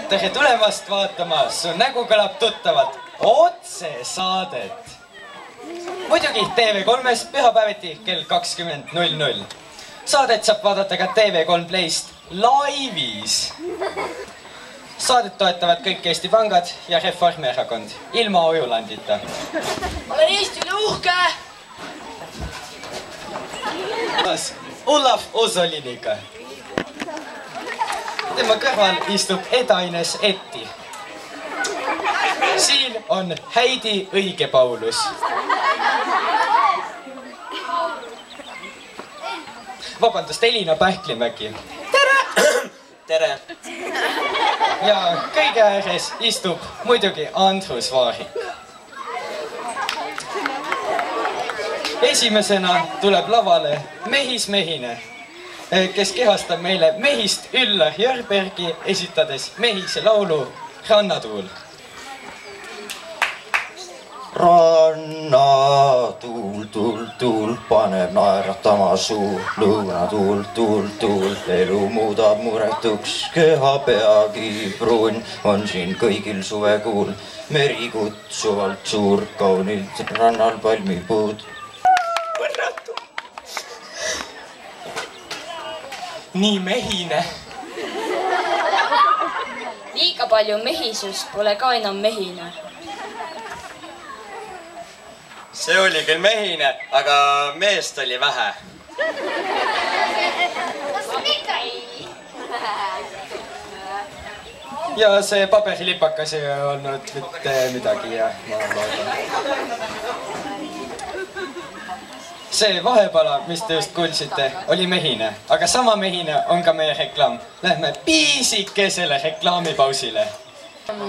tere tulemast vaatama, su nägu kõlab tuttavalt, otsesaadet. Muidugi TV3-s pühapäeviti kell 20.00. Saadet saab vaadata ka TV3 Playst laivis. Saadet toetavad kõik Eesti pangad ja Reformierakond, ilma Ojulandita. Olen Eesti üle uhke! Olav Osoliniga. Tema kõrval istub Edaines Etti. Siin on Heidi Õige-Paulus. Vabandust, Elina Pähklimägi. Tere! Tere! Ja kõige ääres istub muidugi Andrus Vaarik. Esimesena tuleb lavale Mehis Mehine, kes kehastab meile mehist Üllar Jörbergi, esitades Mehise laulu Rannatuul. Rannatuul, tuul, tuul, paneb naeratama suu. Lõunatuul, tuul, tuul, elu muudab muretuks. Keha peagi pruun on siin kõigil suvekuul. Meri kutsuvalt suur, kaunilt rannal palmipuud. Nii mehine. Liiga palju mehisust pole ka enam mehine. See oli küll mehine, aga meest oli vähe. Ja see paberilipakas ei olnud mitte midagi ja ma loodan. See vahepala, mis te just kuulsite, oli mehine, aga sama mehine on ka meie reklaam. Lähme piisikesele reklaamipausile.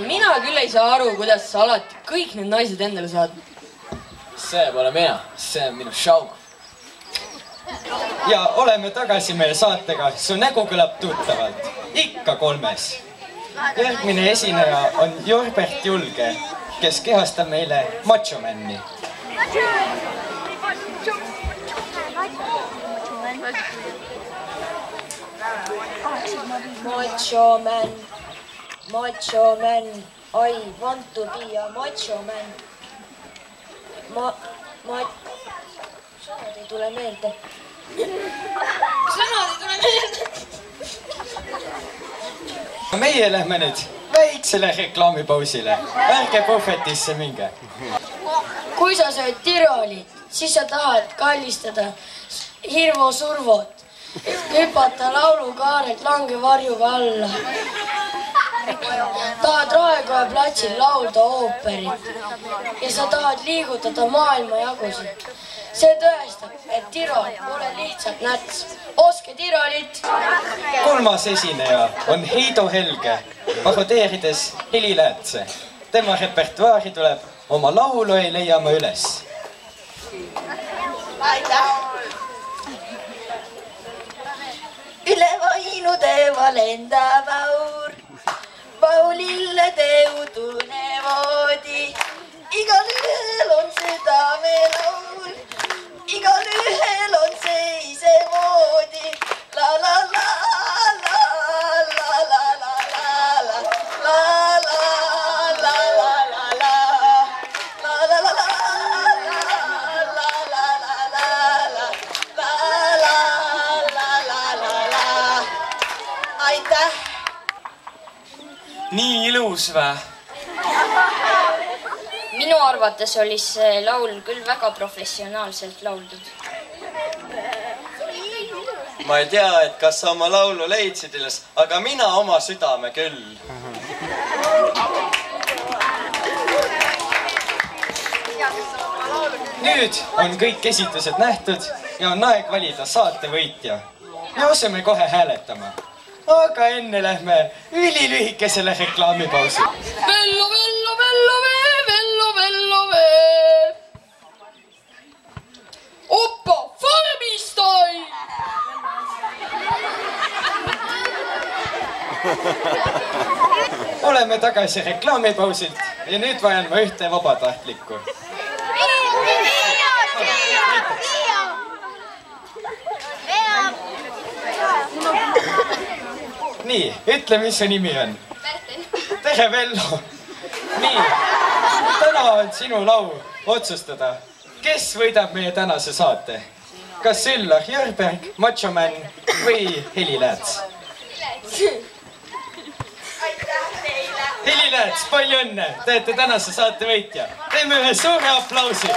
Mina küll ei saa aru, kuidas sa alati kõik need naised endale saad. See pole mina, see on minu show. Ja oleme tagasi meie saatega Su nägu kõlab tuttavalt, ikka 3. Järgmine esineja on Jorbert Julge, kes kehastab meile Macho Manni. Macho man, I want to be a macho man. Sõnad ei tule meelde. Meie lähme nüüd väiksele reklaamipausile. Ärge puhvetisse minge. Kui sa sööd Tirolit, siis sa tahad kallistada Hirvo Survot, hüpata laulukaarelt langevarjuga alla. Tahad Raekoja platsil laulda ooperit ja sa tahad liigutada maailmajagusid. See tõestab, et Tirol pole lihtsalt näts. Oske Tirolit! 3. esineja on Heido Helge, parodeerides Heli Läätse. Tema repertuaari tuleb Oma laulu ei leia ma üles. Üle Vainude valendab aur, Paulillede utunevoodi. Igal ühel on südamelaul, igal ühel on see isemoodi. La la la la la la la la la la la la la la la la. Aitäh! Nii ilus vä? Minu arvates oli see laul küll väga professionaalselt lauldud. Ma ei tea, et kas sa oma laulu leidsid üles, aga mina oma südame küll. Nüüd on kõik esitused nähtud ja on aeg valida saate võitja. Ja asume kohe hääletama. Aga enne lähme ülilühikesele reklaamipausi. Vello, vello, vello vee, vello, vello vee. Oppa, farmistai! Oleme tagasi reklaamipausilt ja nüüd vajan ma ühte vabatahtlikku. nii, ütle, mis su nimi on. Tere, Vello. Nii, täna on sinu lau otsustada, kes võidab meie tänase saate. Kas Üllar Jörberg, Macho Man või Heli Lääts? Heli Lääts, palju õnne, te olete tänase saate võitja. Teeme ühe suure aplausi.